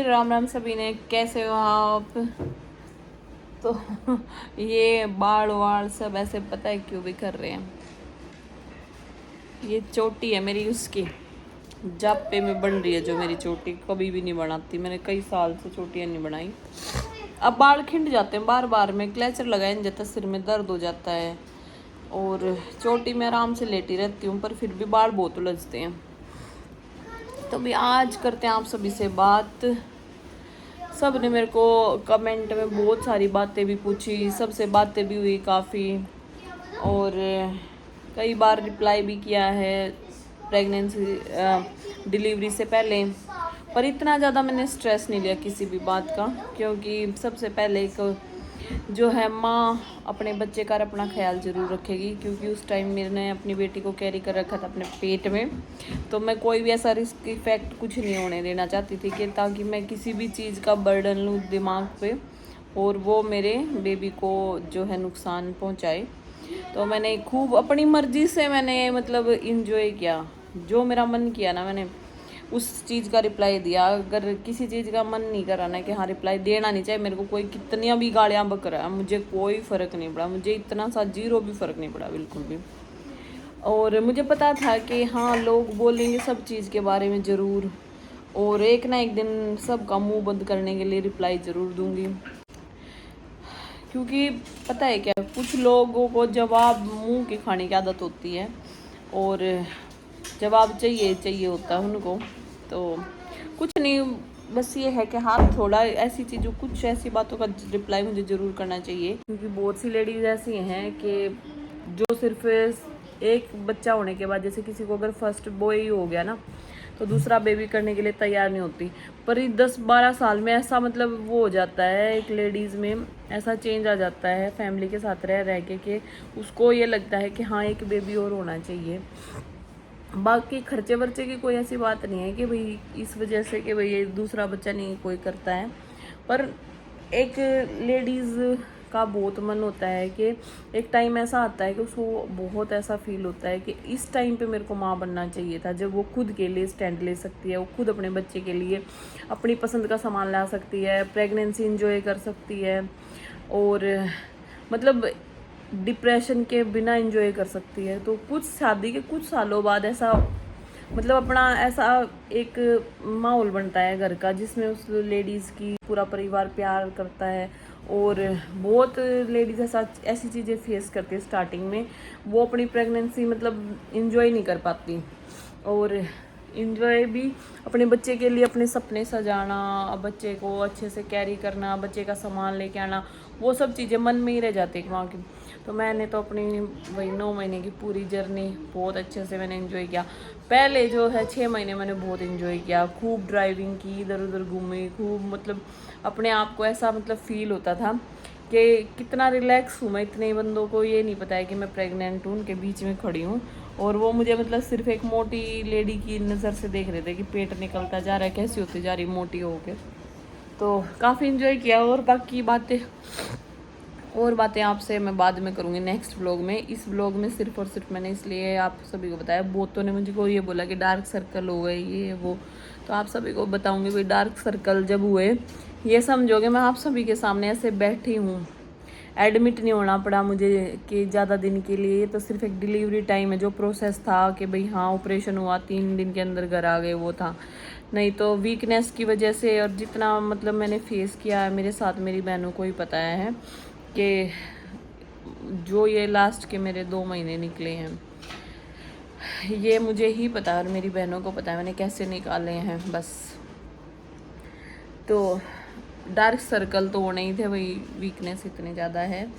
राम राम सभी ने, कैसे हो आप? तो ये बाल वाल सब ऐसे पता है क्यों भी कर रहे हैं। ये चोटी है मेरी, उसकी जापे में बन रही है। जो मेरी चोटी कभी भी नहीं बनाती, मैंने कई साल से चोटियाँ नहीं बनाई। अब बाल खिंड जाते हैं बार बार, में क्लेचर लगाया नहीं जाता, सिर में दर्द हो जाता है। और चोटी में आराम से लेटी रहती हूँ, पर फिर भी बाल बहुत उलझते हैं। तो भी आज करते हैं आप सभी से बात। सब ने मेरे को कमेंट में बहुत सारी बातें भी पूछी, सबसे बातें भी हुई काफ़ी, और कई बार रिप्लाई भी किया है प्रेगनेंसी डिलीवरी से पहले। पर इतना ज़्यादा मैंने स्ट्रेस नहीं लिया किसी भी बात का, क्योंकि सबसे पहले एक जो है माँ अपने बच्चे का अपना ख्याल ज़रूर रखेगी, क्योंकि उस टाइम मैंने अपनी बेटी को कैरी कर रखा था अपने पेट में। तो मैं कोई भी ऐसा रिस्क इफेक्ट कुछ नहीं होने देना चाहती थी, कि ताकि मैं किसी भी चीज़ का बर्डन लूँ दिमाग पे और वो मेरे बेबी को जो है नुकसान पहुँचाए। तो मैंने खूब अपनी मर्ज़ी से मैंने मतलब इंजॉय किया, जो मेरा मन किया ना मैंने उस चीज़ का रिप्लाई दिया। अगर किसी चीज़ का मन नहीं कर रहा ना कि हाँ रिप्लाई देना नहीं चाहिए, मेरे को कोई कितनी भी गालियाँ बक रहा है, मुझे कोई फ़र्क नहीं पड़ा। मुझे इतना सा जीरो भी फ़र्क नहीं पड़ा, बिल्कुल भी। और मुझे पता था कि हाँ लोग बोलेंगे सब चीज़ के बारे में ज़रूर, और एक ना एक दिन सबका मुंह बंद करने के लिए रिप्लाई ज़रूर दूंगी। क्योंकि पता है क्या, कुछ लोगों को जवाब मुंह के खाने की आदत होती है, और जवाब चाहिए चाहिए होता है उनको। तो कुछ नहीं, बस ये है कि हाँ थोड़ा ऐसी चीज़ों, कुछ ऐसी बातों का रिप्लाई मुझे ज़रूर करना चाहिए। क्योंकि बहुत सी लेडीज़ ऐसी हैं कि जो सिर्फ एक बच्चा होने के बाद, जैसे किसी को अगर फर्स्ट बॉय ही हो गया ना, तो दूसरा बेबी करने के लिए तैयार नहीं होती। पर 10-12 साल में ऐसा मतलब वो हो जाता है, एक लेडीज़ में ऐसा चेंज आ जाता है फैमिली के साथ रह रह के, कि उसको ये लगता है कि हाँ एक बेबी और होना चाहिए। बाकी खर्चे वर्चे की कोई ऐसी बात नहीं है कि भाई इस वजह से कि भाई दूसरा बच्चा नहीं कोई करता है। पर एक लेडीज़ का बहुत मन होता है कि एक टाइम ऐसा आता है कि उसको बहुत ऐसा फील होता है कि इस टाइम पे मेरे को माँ बनना चाहिए था, जब वो खुद के लिए स्टैंड ले सकती है, वो खुद अपने बच्चे के लिए अपनी पसंद का सामान ला सकती है, प्रेगनेंसी इंजॉय कर सकती है, और मतलब डिप्रेशन के बिना एंजॉय कर सकती है। तो कुछ शादी के कुछ सालों बाद ऐसा मतलब अपना ऐसा एक माहौल बनता है घर का, जिसमें उस लेडीज़ की पूरा परिवार प्यार करता है। और बहुत लेडीज़ ऐसी चीज़ें फेस करती है स्टार्टिंग में, वो अपनी प्रेगनेंसी मतलब इंजॉय नहीं कर पाती। और इंजॉय भी अपने बच्चे के लिए अपने सपने सजाना, बच्चे को अच्छे से कैरी करना, बच्चे का सामान लेके आना, वो सब चीज़ें मन में ही रह जाती है वहाँ की। तो मैंने तो अपनी वही 9 महीने की पूरी जर्नी बहुत अच्छे से मैंने एंजॉय किया। पहले जो है 6 महीने मैंने बहुत एंजॉय किया, खूब ड्राइविंग की, इधर उधर घूमी खूब, मतलब अपने आप को ऐसा मतलब फील होता था कि कितना रिलैक्स हूँ मैं। इतने बंदों को ये नहीं पता है कि मैं प्रेग्नेंट हूँ, उनके बीच में खड़ी हूँ, और वो मुझे मतलब सिर्फ एक मोटी लेडी की नज़र से देख रहे थे कि पेट निकलता जा रहा है, कैसी होती जा रही मोटी होके। तो काफ़ी इन्जॉय किया। और बाकी बातें आपसे मैं बाद में करूँगी नेक्स्ट व्लॉग में। इस व्लॉग में सिर्फ और सिर्फ मैंने इसलिए आप सभी को बताया, बहुतों ने मुझे को ये बोला कि डार्क सर्कल हो गए ये वो, तो आप सभी को बताऊँगी भाई डार्क सर्कल जब हुए, ये समझोगे मैं आप सभी के सामने ऐसे बैठी हूँ। एडमिट नहीं होना पड़ा मुझे कि ज़्यादा दिन के लिए, तो सिर्फ एक डिलीवरी टाइम है जो प्रोसेस था कि भाई हाँ ऑपरेशन हुआ 3 दिन के अंदर घर आ गए, वो था। नहीं तो वीकनेस की वजह से, और जितना मतलब मैंने फेस किया है मेरे साथ, मेरी बहनों को ही पता है कि जो ये लास्ट के मेरे 2 महीने निकले हैं, ये मुझे ही पता है और मेरी बहनों को पता है मैंने कैसे निकाले हैं बस। तो डार्क सर्कल तो होने ही थे, वही वीकनेस इतनी ज़्यादा है।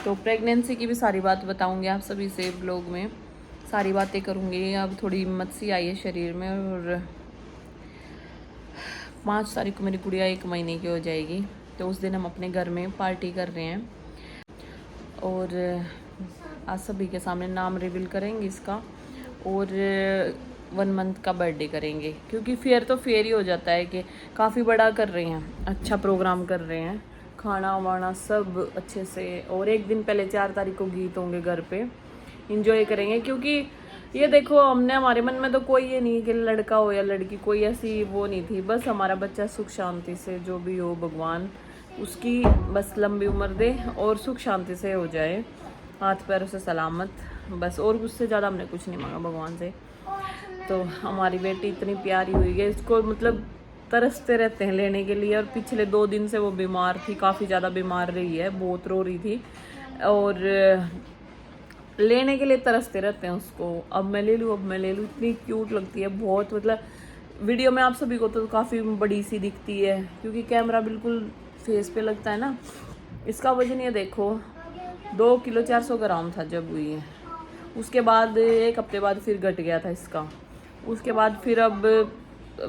तो प्रेगनेंसी की भी सारी बात बताऊंगी आप सभी से ब्लॉग में, सारी बातें करूंगी। अब थोड़ी हिम्मत सी आई है शरीर में, और 5 तारीख को मेरी गुड़िया 1 महीने की हो जाएगी, तो उस दिन हम अपने घर में पार्टी कर रहे हैं, और आज सभी के सामने नाम रिवील करेंगे इसका, और 1 मंथ का बर्थडे करेंगे। क्योंकि फेयर तो फेयर ही हो जाता है कि काफ़ी बड़ा कर रहे हैं, अच्छा प्रोग्राम कर रहे हैं, खाना वाना सब अच्छे से। और एक दिन पहले 4 तारीख को गीत होंगे घर पे, इंजॉय करेंगे। क्योंकि ये देखो, हमने हमारे मन में तो कोई ये नहीं कि लड़का हो या लड़की, कोई ऐसी वो नहीं थी। बस हमारा बच्चा सुख शांति से, जो भी हो भगवान उसकी बस लंबी उम्र दे और सुख शांति से हो जाए, हाथ पैरों से सलामत, बस। और उससे ज़्यादा हमने कुछ नहीं मांगा भगवान से। तो हमारी बेटी इतनी प्यारी हुई है, इसको मतलब तरसते रहते हैं लेने के लिए। और पिछले 2 दिन से वो बीमार थी, काफ़ी ज़्यादा बीमार रही है, बहुत रो रही थी और लेने के लिए तरसते रहते हैं उसको। अब मैं ले लूँ, अब मैं ले लूँ। इतनी क्यूट लगती है बहुत, मतलब वीडियो में आप सभी को तो काफ़ी बड़ी सी दिखती है क्योंकि कैमरा बिल्कुल फेस पे लगता है ना। इसका वजन ये देखो 2 किलो 400 ग्राम था जब हुई है। उसके बाद 1 हफ्ते बाद फिर घट गया था इसका। उसके बाद फिर अब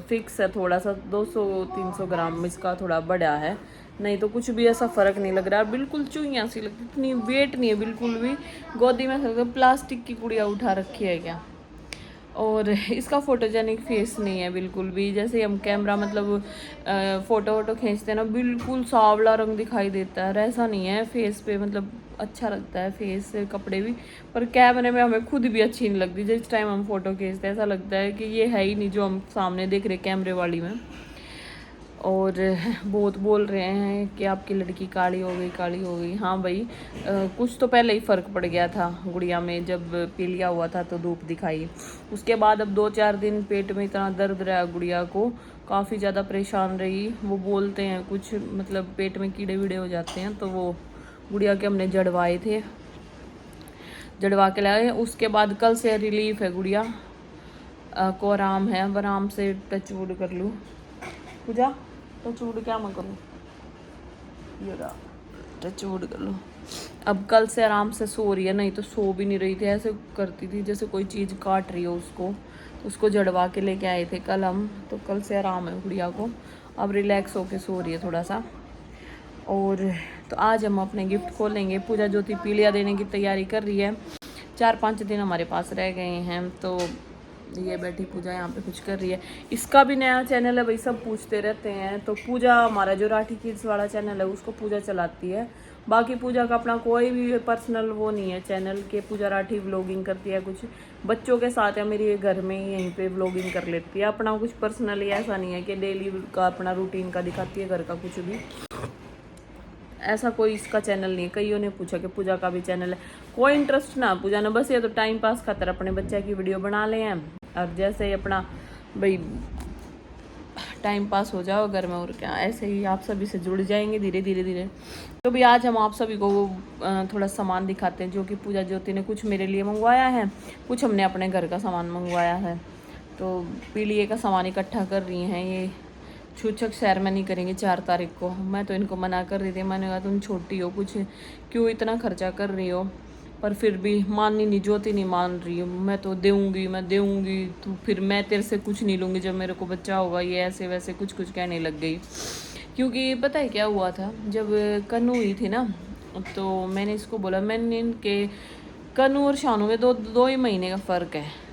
फिक्स है थोड़ा सा 200-300 ग्राम इसका थोड़ा बढ़ा है, नहीं तो कुछ भी ऐसा फ़र्क नहीं लग रहा। बिल्कुल चूहियाँ सी लगती, इतनी वेट नहीं है बिल्कुल भी। गोदी में ऐसा प्लास्टिक की गुड़िया उठा रखी है क्या। और इसका फोटोजेनिक फेस नहीं है बिल्कुल भी। जैसे हम कैमरा मतलब फ़ोटो वोटो खींचते हैं ना, बिल्कुल सांवला रंग दिखाई देता है, ऐसा नहीं है फेस पे। मतलब अच्छा लगता है फेस से कपड़े भी, पर कैमरे में हमें खुद भी अच्छी नहीं लगती। जिस टाइम हम फ़ोटो खींचते हैं ऐसा लगता है कि ये है ही नहीं जो हम सामने देख रहे कैमरे वाली में। और बहुत बोल रहे हैं कि आपकी लड़की काली हो गई, काली हो गई। हाँ भाई, कुछ तो पहले ही फ़र्क पड़ गया था गुड़िया में, जब पीलिया हुआ था तो धूप दिखाई। उसके बाद अब 2-4 दिन पेट में इतना दर्द रहा गुड़िया को, काफ़ी ज़्यादा परेशान रही। वो बोलते हैं कुछ मतलब पेट में कीड़े वीड़े हो जाते हैं, तो वो गुड़िया के हमने जड़वाए थे, जड़वा के लाए। उसके बाद कल से रिलीफ है गुड़िया को, आराम है। अब आराम से टच वुड कर लूँ पूजा, टच वुड क्या मैं करूँ, ये रहा टच वुड कर लो। अब कल से आराम से सो रही है, नहीं तो सो भी नहीं रही थी, ऐसे करती थी जैसे कोई चीज़ काट रही हो उसको। तो उसको जड़वा के लेके आए थे कल हम, तो कल से आराम है गुड़िया को, अब रिलैक्स होके सो रही है थोड़ा सा। और तो आज हम अपने गिफ्ट खोलेंगे। पूजा ज्योति पीलिया देने की तैयारी कर रही है, 4-5 दिन हमारे पास रह गए हैं, तो ये बैठी पूजा यहाँ पे कुछ कर रही है। इसका भी नया चैनल है भाई, सब पूछते रहते हैं। तो पूजा हमारा जो राठी किड्स वाला चैनल है उसको पूजा चलाती है। बाकी पूजा का अपना कोई भी पर्सनल वो नहीं है चैनल के। पूजा राठी व्लॉगिंग करती है, कुछ बच्चों के साथ या मेरी घर में ही यहीं पे व्लॉगिंग कर लेती है। अपना कुछ पर्सनली ऐसा नहीं है कि डेली का अपना रूटीन का दिखाती है घर का कुछ भी, ऐसा कोई इसका चैनल नहीं है। कईयों ने पूछा कि पूजा का भी चैनल है, कोई इंटरेस्ट ना पूजा ने, बस ये तो टाइम पास खातर अपने बच्चे की वीडियो बना ले हैं। और जैसे ही अपना भाई टाइम पास हो जाओ घर में, और क्या, ऐसे ही आप सभी से जुड़ जाएंगे धीरे धीरे धीरे। तो भी आज हम आप सभी को थोड़ा सामान दिखाते हैं जो कि पूजा ज्योति ने कुछ मेरे लिए मंगवाया है, कुछ हमने अपने घर का सामान मंगवाया है। तो पीलिए का सामान इकट्ठा कर रही हैं ये। छूछक सेरेमनी करेंगे 4 तारीख को। मैं तो इनको मना कर रही थी, मैंने कहा तुम छोटी हो, कुछ क्यों इतना खर्चा कर रही हो, पर फिर भी माननी नहीं, ज्योति नहीं मान रही। मैं तो देऊँगी, मैं देऊँगी, तो फिर मैं तेरे से कुछ नहीं लूँगी जब मेरे को बच्चा होगा, ये ऐसे वैसे कुछ कुछ कहने लग गई। क्योंकि पता है क्या हुआ था, जब कन्नू हुई थी ना, तो मैंने इसको बोला, मैंने इनके कन्नू और शानू में दो ही महीने का फ़र्क है।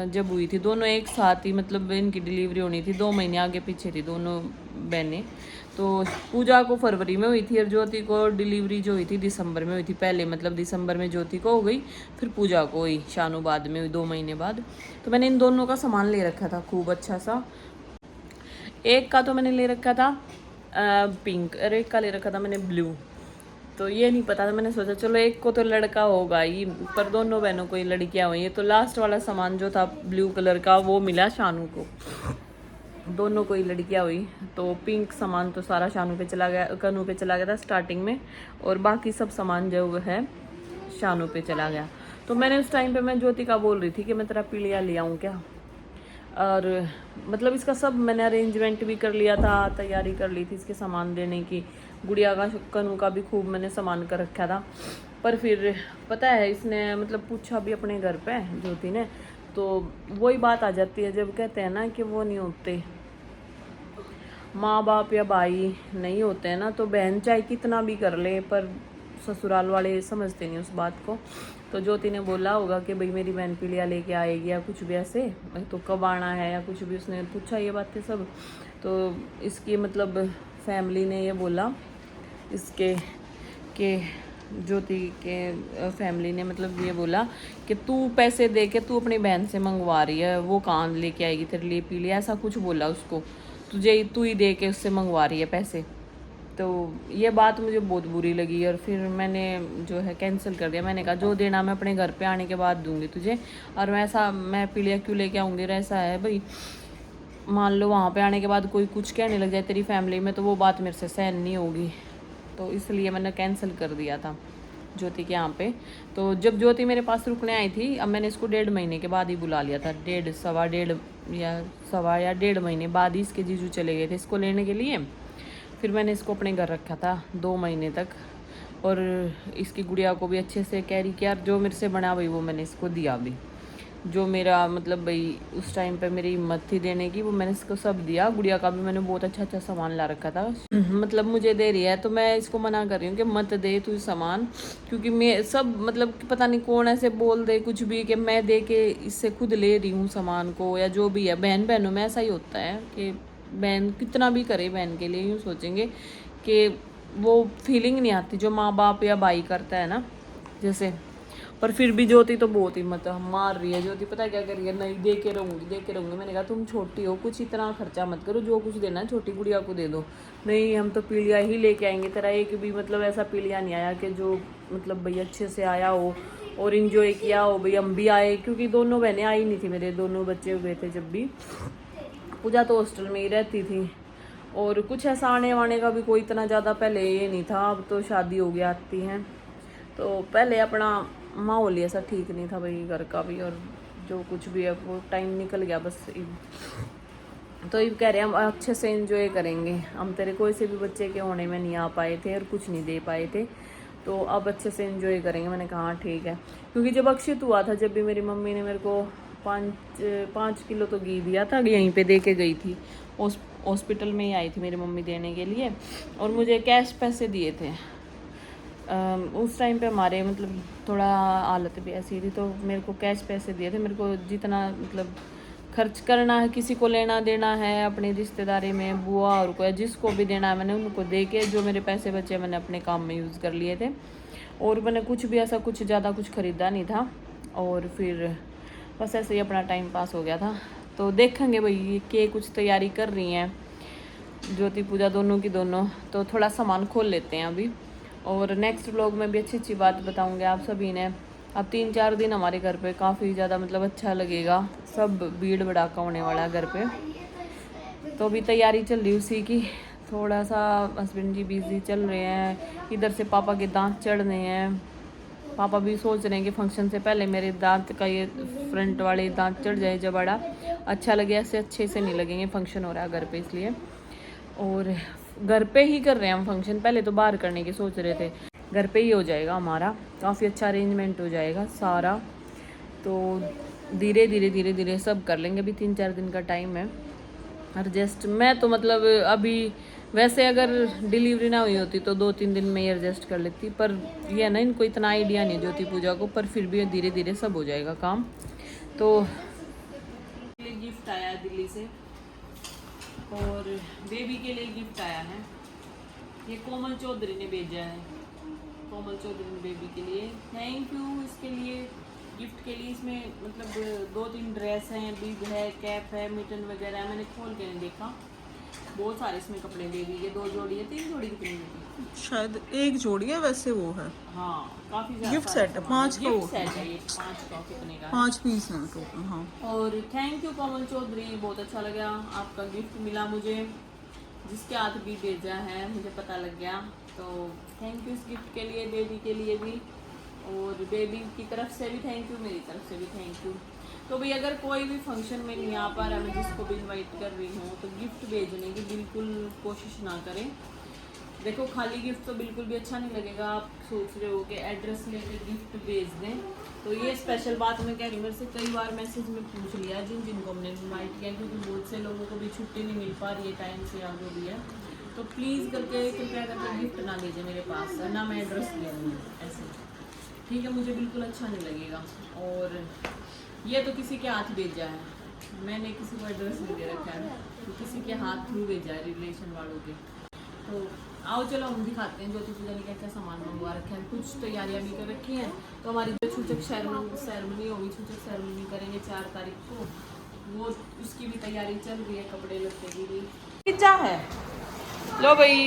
जब हुई थी दोनों एक साथ ही, मतलब इनकी डिलीवरी होनी थी 2 महीने आगे पीछे थी दोनों बहनें। तो पूजा को फरवरी में हुई थी और ज्योति को डिलीवरी जो हुई थी दिसंबर में हुई थी। पहले मतलब दिसंबर में ज्योति को हो गई, फिर पूजा को हुई, शानू बाद में हुई 2 महीने बाद। तो मैंने इन दोनों का सामान ले रखा था खूब अच्छा सा। एक का तो मैंने ले रखा था पिंक और एक का ले रखा था मैंने ब्लू। तो ये नहीं पता था, मैंने सोचा चलो एक को तो लड़का होगा ही, पर दोनों बहनों को ही लड़कियां हुई है। तो लास्ट वाला सामान जो था ब्लू कलर का वो मिला शानू को, दोनों को ही लड़कियां हुई। तो पिंक सामान तो सारा शानू पे चला गया, कन्नू पे चला गया था स्टार्टिंग में, और बाकी सब सामान जो है शानू पे चला गया। तो मैंने उस टाइम पे मैं ज्योति का बोल रही थी कि मैं तेरा पीलिया ले आऊँ क्या, और मतलब इसका सब मैंने अरेंजमेंट भी कर लिया था, तैयारी कर ली थी इसके सामान देने की। गुड़िया का कन्नू का भी खूब मैंने सामान कर रखा था। पर फिर पता है इसने मतलब पूछा भी अपने घर पे ज्योति ने, तो वही बात आ जाती है जब कहते हैं ना कि वो नहीं होते, माँ बाप या भाई नहीं होते हैं ना, तो बहन चाहे कितना भी कर ले पर ससुराल वाले समझते नहीं उस बात को। तो ज्योति ने बोला होगा कि भाई मेरी बहन पीलिया लेके आएगी या कुछ भी ऐसे, तो कब आना है या कुछ भी उसने पूछा ये बातें सब। तो इसकी मतलब फैमिली ने ये बोला इसके कि ज्योति के फैमिली ने मतलब ये बोला कि तू पैसे दे के तू अपनी बहन से मंगवा रही है, वो कहाँ लेके आएगी तेरे लिए पीली, ऐसा कुछ बोला उसको, तुझे तू ही दे के उससे मंगवा रही है पैसे। तो ये बात मुझे बहुत बुरी लगी और फिर मैंने जो है कैंसिल कर दिया। मैंने कहा जो देना मैं अपने घर पे आने के बाद दूंगी तुझे, और मैं पीलिया क्यों लेके आऊँगी। और ऐसा है भाई, मान लो वहाँ पे आने के बाद कोई कुछ कहने लग जाए तेरी फैमिली में, तो वो बात मेरे से सहन नहीं होगी। तो इसलिए मैंने कैंसिल कर दिया था ज्योति के यहाँ पे। तो जब ज्योति मेरे पास रुकने आई थी, अब मैंने इसको 1.5 महीने के बाद ही बुला लिया था, सवा या डेढ़ महीने बाद ही इसके जीजू चले गए थे इसको लेने के लिए। फिर मैंने इसको अपने घर रखा था 2 महीने तक, और इसकी गुड़िया को भी अच्छे से कैरी किया। जो मेरे से बना भाई वो मैंने इसको दिया भी, जो मेरा मतलब भाई उस टाइम पे मेरी हिम्मत थी देने की, वो मैंने इसको सब दिया। गुड़िया का भी मैंने बहुत अच्छा अच्छा सामान ला रखा था। मतलब मुझे दे रही है तो मैं इसको मना कर रही हूँ कि मत दे तू सामान, क्योंकि मैं सब मतलब पता नहीं कौन ऐसे बोल दे कुछ भी कि मैं दे के इससे खुद ले रही हूँ सामान को, या जो भी है। बहनों में ऐसा ही होता है कि बहन कितना भी करे बहन के लिए, यूँ सोचेंगे कि वो फीलिंग नहीं आती जो माँ बाप या भाई करता है ना जैसे। पर फिर भी ज्योति तो बहुत हिम्मत मार रही है। ज्योति पता है क्या कर रही है, नहीं दे के रहूँगी। मैंने कहा तुम छोटी हो, कुछ इतना खर्चा मत करो, जो कुछ देना है छोटी गुड़िया को दे दो। नहीं हम तो पीलिया ही लेके आएंगे, तेरा एक भी मतलब ऐसा पीलिया नहीं आया कि जो मतलब भाई अच्छे से आया हो और इंजॉय किया हो। भाई हम भी आए, क्योंकि दोनों बहनें आई नहीं थी, मेरे दोनों बच्चे हुए थे जब भी। पूजा तो हॉस्टल में ही रहती थी, और कुछ ऐसा आने वाने का भी कोई इतना ज़्यादा पहले ये नहीं था। अब तो शादी हो गया आती हैं, तो पहले अपना माहौल ऐसा ठीक नहीं था भाई घर का भी, और जो कुछ भी है वो टाइम निकल गया बस। तो ये कह रहे हैं हम अच्छे से एंजॉय करेंगे, हम तेरे कोई से भी बच्चे के होने में नहीं आ पाए थे और कुछ नहीं दे पाए थे, तो अब अच्छे से एंजॉय करेंगे। मैंने कहा हाँ ठीक है, क्योंकि जब अक्षित हुआ था, जब भी मेरी मम्मी ने मेरे को 5 किलो तो घी दिया था, यहीं पे दे के गई थी, हॉस्पिटल में ही आई थी मेरी मम्मी देने के लिए, और मुझे कैश पैसे दिए थे। उस टाइम पे हमारे मतलब थोड़ा हालत भी ऐसी थी, तो मेरे को कैश पैसे दिए थे। मेरे को जितना मतलब खर्च करना है, किसी को लेना देना है अपनी रिश्तेदारी में, बुआ और को जिसको भी देना है, मैंने उनको दे के जो मेरे पैसे बचे मैंने अपने काम में यूज़ कर लिए थे। और मैंने कुछ भी ऐसा कुछ ज़्यादा कुछ ख़रीदा नहीं था, और फिर बस ऐसे ही अपना टाइम पास हो गया था। तो देखेंगे भाई के कुछ तैयारी कर रही हैं ज्योति पूजा दोनों की दोनों, तो थोड़ा सामान खोल लेते हैं अभी, और नेक्स्ट व्लॉग में भी अच्छी अच्छी बात बताऊंगे आप सभी ने। अब 3-4 दिन हमारे घर पे काफ़ी ज़्यादा मतलब अच्छा लगेगा, सब भीड़ भड़ाका होने वाला है घर पे। तो अभी तैयारी चल रही उसी की, थोड़ा सा हस्बैंड जी बिजी चल रहे हैं, इधर से पापा के दांत चढ़ने हैं। पापा भी सोच रहे हैं कि फंक्शन से पहले मेरे दांत का ये फ्रंट वाले दांत चढ़ जाए, जब बड़ा अच्छा लगे, ऐसे अच्छे से नहीं लगेंगे, फंक्शन हो रहा है घर पे इसलिए। और घर पे ही कर रहे हैं हम फंक्शन, पहले तो बाहर करने की सोच रहे थे, घर पे ही हो जाएगा हमारा, काफ़ी अच्छा अरेंजमेंट हो जाएगा सारा। तो धीरे धीरे सब कर लेंगे, अभी 3-4 दिन का टाइम है एडजस्ट। मैं तो मतलब अभी वैसे अगर डिलीवरी ना हुई होती तो 2-3 दिन में ही एडजस्ट कर लेती, पर ये ना इनको इतना आइडिया नहीं ज्योति पूजा को, पर फिर भी धीरे धीरे सब हो जाएगा काम। तो गिफ्ट आया है दिल्ली से, और बेबी के लिए गिफ्ट आया है, ये कोमल चौधरी ने भेजा है। कोमल चौधरी ने बेबी के लिए थैंक यू इसके लिए, गिफ्ट के लिए। इसमें मतलब 2-3 ड्रेस हैं, बिग है, कैप है, मिटन वगैरह। मैंने खोल के नहीं देखा, बहुत सारे इसमें कपड़े दे दिए। 2 जोड़ी है, 3 जोड़ी कितनी है, शायद 1 जोड़ी है, वैसे वो है। हाँ काफी ज्यादा गिफ्ट सेट है, 5 का गिफ्ट सेट है ये, 5 का कितने का है? 5 पीस है टोटल। हाँ, और थैंक यू कोमल चौधरी, बहुत अच्छा लगा आपका गिफ्ट मिला मुझे, जिसके हाथ भी भेजा है मुझे पता लग गया। तो थैंक यू इस गिफ्ट के लिए, बेबी के लिए भी, और बेबी की तरफ से भी थैंक यू, मेरी तरफ से भी थैंक यू। तो भाई अगर कोई भी फंक्शन में नहीं आ पा रहा, मैं जिसको भी इनवाइट कर रही हूँ, तो गिफ्ट भेजने की बिल्कुल कोशिश ना करें। देखो खाली गिफ्ट तो बिल्कुल भी अच्छा नहीं लगेगा, आप सोच रहे हो कि एड्रेस लेके गिफ्ट भेज दें। तो ये स्पेशल बात मैं कह रही हूँ, मेरे से कई बार मैसेज में पूछ लिया जिनको हमने इनवाइट किया, क्योंकि बहुत से लोगों को भी छुट्टी नहीं मिल पा रही है टाइम से, या जो भी है। तो प्लीज़ करके कृपया करके गिफ्ट ना भेजें मेरे पास, ना मैं एड्रेस दे दूँ ऐसे, ठीक है? मुझे बिल्कुल अच्छा नहीं लगेगा। और ये तो किसी के हाथ भेजा है, मैंने किसी को एड्रेस नहीं दे रखा है, तो किसी के हाथ थ्रू भेजा है, रिलेशन वालों के। तो आओ चलो हम दिखाते हैं ज्योति पूजा ने क्या क्या सामान मंगवा रखे हैं। कुछ तैयारियां भी कर रखी हैं। तो हमारी जो छूचक सेरेमनी होगी, छूचक सेरेमनी करेंगे 4 तारीख को, वो उसकी भी तैयारी चल रही है, कपड़े लत्ते की भी। पिज्जा है लो भाई,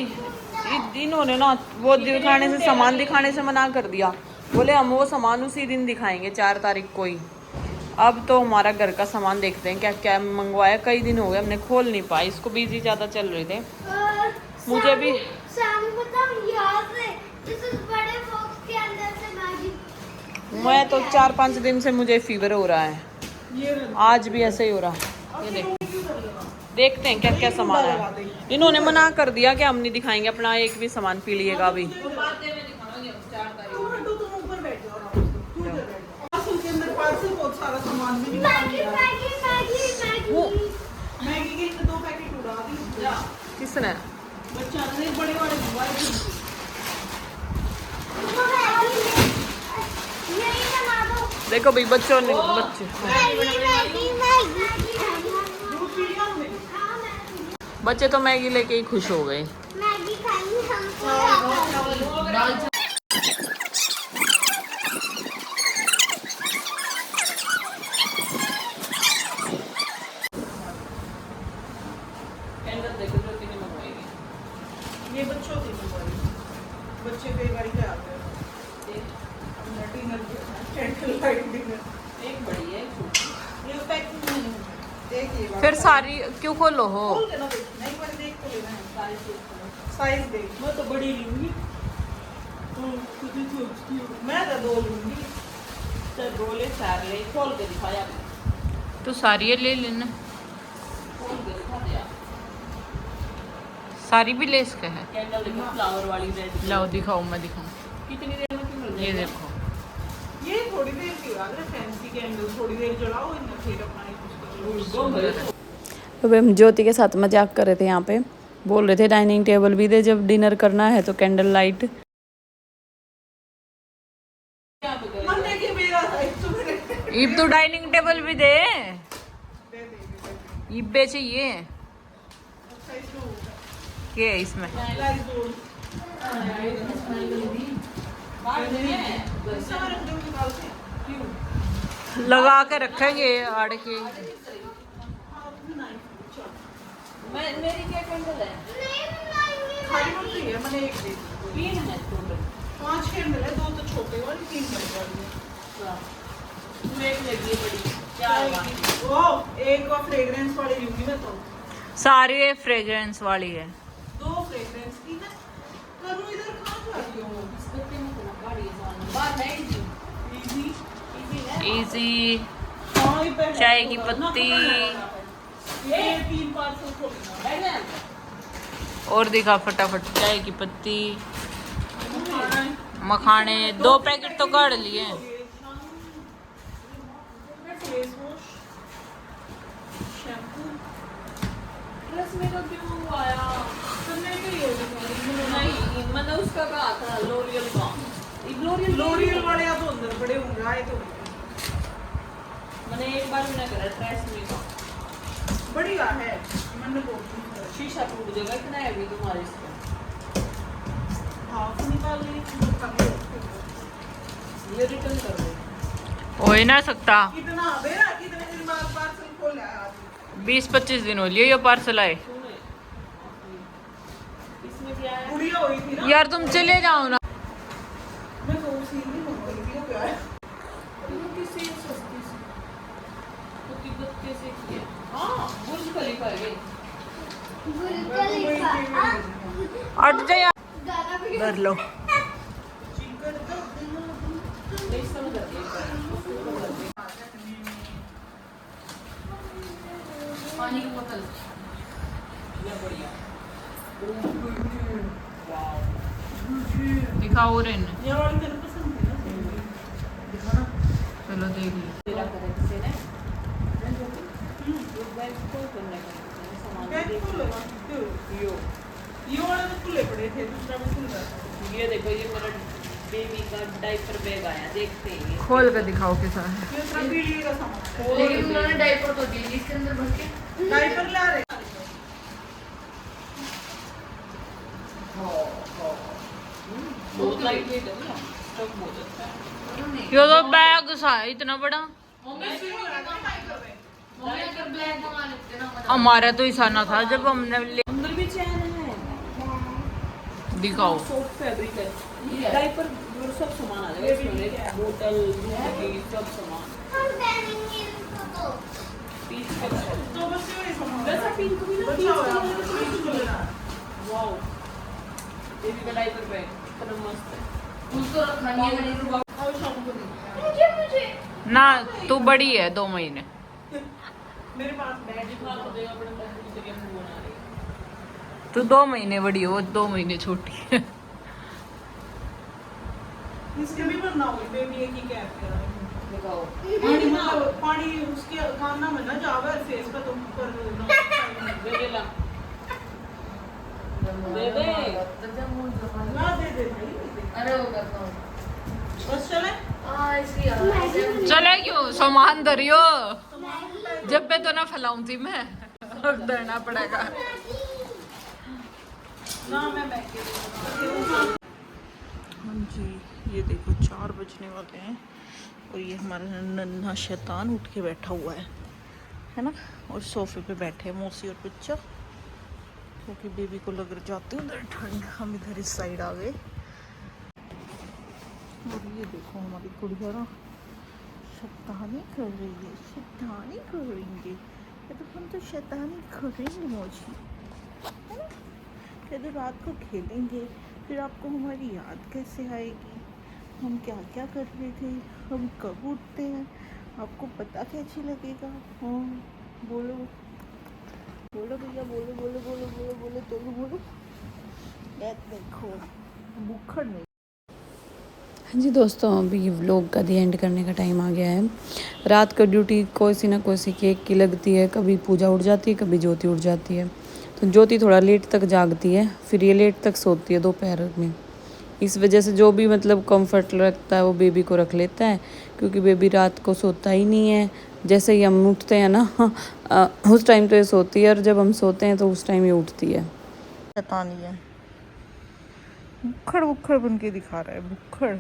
इन्होंने ना वो दिखाने से, सामान दिखाने से मना कर दिया। बोले हम वो सामान उसी दिन दिखाएंगे 4 तारीख को ही। अब तो हमारा घर का सामान देखते हैं क्या क्या मंगवाया। कई दिन हो गए हमने खोल नहीं पाए इसको, बिजी ज़्यादा चल रहे थे। मुझे भी मैं तो 4-5 दिन से मुझे फीवर हो रहा है, आज भी ऐसे ही हो रहा है। ये देखते हैं क्या क्या सामान है। इन्होंने मना कर दिया कि हम नहीं दिखाएंगे अपना एक भी सामान, पी लिएगा अभी। बहुत सारा सामान भी मैगी के 2 पैकेट उड़ा दी। किसने? बच्चा ने बड़े बड़े देखो भाई बच्चों ने, बच्चे तो मैगी लेके ही खुश हो गए। ये बच्चों की मंगवाई, बच्चे कई बार क्या आते हैं डिनर कैंडल लाइट डिनर। एक बड़ी है, ये पैकिंग नहीं देखिए फिर सारी क्यों खोलो हो? खोल के ना देख, नहीं पर देख तो लेना है सारी साइज देख। मैं तो बड़ी लूंगी, खुद ही सोचती हूँ मैं तो 2 लूंगी। तो 2 ले 4 ले, खोल के दिखाया तो सारी ले लेना, खोल के दिखा दिया। सारी भी ले इसका है। कैंडल देखो फ्लावर वाली रेड। लाओ दिखाओ, मैं दिखाऊं। कितनी देर में क्यों? ये देखो, ये थोड़ी देर की बात है, फैंसी कैंडल थोड़ी देर जलाओ इनका, फिर अपना कुछ तो हम ज्योति के साथ मजाक कर रहे थे, यहाँ पे बोल रहे थे डाइनिंग टेबल भी दे, जब डिनर करना है तो कैंडल लाइट। ईब तो डाइनिंग टेबल भी दे, ईबे चाहिए क्या है इसमें? लगा के रखेंगे आड़ के। मेरी क्या कैंडल है? खाली होती है, मैंने एक दे दी। 3 है टोटल, 5 कैंडल है, 2 तो छोटे वाली, 3 बड़े वाली। एक लगी बड़ी, 4 वो एक और फ्रेग्रेंस वाली लूंगी मैं तो। सारी फ्रेग्रेंस वाली है। 2 फ्रेग्रेंस की है। करूँ इधर कहाँ जा रही हूँ? इजी हाँ, ये पहले चाय की तो पत्ती ये 3 पार्सल खोलना। और दिखा फटाफट, चाय की पत्ती, मखाने, 2 पैकेट तो काट लिए। फेस वॉश, शैम्पू, ड्रेस में तो क्यों मंगवाया? करने के लिए नहीं, मैंने उसका कहा था लोरियल का। लोरियल वाले तो अंदर बड़े होंगे, आए तो मैंने एक बार मैंने करा ड्रेस में का, बढ़िया है। मैंने बोल शीशा टूट जाएगा, इतना है अभी तुम्हारे इसका। हाफ निकाल ली, ये रिटर्न कर दो। हो ही ना सकता, कितना बेरा कितने दिन बाद पार्सल खोला है आज? 20-25 दिन हो लिए ये पार्सल आए। इसमें क्या है? गुड़िया हुई थी ना, यार तुम चले जाओ ना। मैं तो उसी दिन मंगवाई थी। वो क्या है? किसी सस्ती सी तो तिब्बत कैसे की है? हाँ, बुर्ज खलीफा है ये। हट जा यार, कर लो। चिकन का नहीं समझ आती है। पानी की बोतल ये बढ़िया। दिखाओ रेन, ये वाली तेरे पसंद है ना? दिखाना। चलो देख लो। तेरा करे किसी ने लोग बैग खोल कर रखे हैं, सामान बैग देख खोल लो। लगा क्यों? ये वाले तो खुले पड़े थे, दूसरा भी खुल रहा था। ये देखो, ये मेरा बेबी का डायपर बैग आया, देखते हैं ये। खोल कर दिखाओ कैसा है। ये दूसरा पीली का सामान। लेकिन उन्होंने डायपर तो दिए इसके अंदर भर के। डायपर ला रहे। बहुत लाइट वेट है ना, स्टफ बहुत अच्छा है। ये तो बैग सा है इतना बड़ा। हमारा तो ऐसा ना था जब हमने अंदर भी चैन है, दिखाओ। सॉफ्ट फैब्रिक है, डायपर सब सामान आ जाएगा इसमें, बोतल सब सामान। पीस का तो बस ये सामान वैसा पिंक भी ना, बच्चा हो रहा है। वाओ, बेबी का डायपर बैग कितना मस्त है। ना तू बड़ी है 2 महीने। मेरे पास बैग दिखा तो देगा अपने बच्चे के लिए मुंह बना रही है। तू 2 महीने बड़ी है, वो 2 महीने छोटी है। इसके भी बनना होगी बेबी एक ही कैप का दिखाओ। पानी मतलब पानी उसके खाना में ना जावे फेस पे तुम कर दे दे ला, दे दे। ना दे दे भाई अरे वो करता हूँ। बस चले चले क्यों सामान धरियो, जब पे तो ना फैलाऊं थी मैं, अब धरना पड़ेगा। ना मैं बैग के हाँ जी, ये देखो 4 बजने वाले हैं और ये हमारा नन्हा शैतान उठ के बैठा हुआ है ना। और सोफे पे बैठे हैं मौसी और बच्चा, क्योंकि बेबी को लग जाती है उधर ठंड। हम इधर इस साइड आ गए। और ये देखो हमारी गुड़िया ना शैतानी कर रही है, शैतानी कर रही है। ये तो हम तो शैतानी करेंगे मौसी, है ना। कहते रात को खेलेंगे, फिर आपको हमारी याद कैसे आएगी, हम क्या क्या कर रहे थे, हम कब उठते हैं, आपको पता कैसे लगेगा। हाँ बोलो बोलो भैया, बोलो बोलो बोलो बोलो बोलो तो बोलो। ये देखो बुखड़ में। हाँ जी दोस्तों, अभी व्लॉग का दी एंड करने का टाइम आ गया है। रात का ड्यूटी कोई ना कोई केक की लगती है, कभी पूजा उठ जाती है, कभी ज्योति उठ जाती है। तो ज्योति थोड़ा लेट तक जागती है, फिर ये लेट तक सोती है दोपहर में। इस वजह से जो भी मतलब कंफर्ट लगता है वो बेबी को रख लेता है, क्योंकि बेबी रात को सोता ही नहीं है। जैसे ही हम उठते हैं ना उस टाइम तो ये सोती है, और जब हम सोते हैं तो उस टाइम ये उठती है। शैतानी है, बुखड़ बुखड़ बन के दिखा रहा है। बुखड़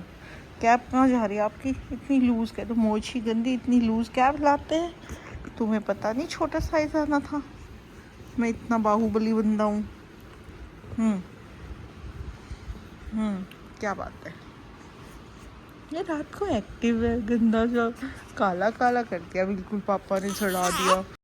कैप कहाँ जा रही है आपकी, इतनी लूज कैप, तो मोची गंदी, इतनी लूज कैप लाते हैं। तुम्हें पता नहीं छोटा साइज आना था, मैं इतना बाहुबली बंदा हूँ। क्या बात है। ये रात को एक्टिव है, गंदा सा काला काला कर दिया बिल्कुल, पापा ने चढ़ा दिया।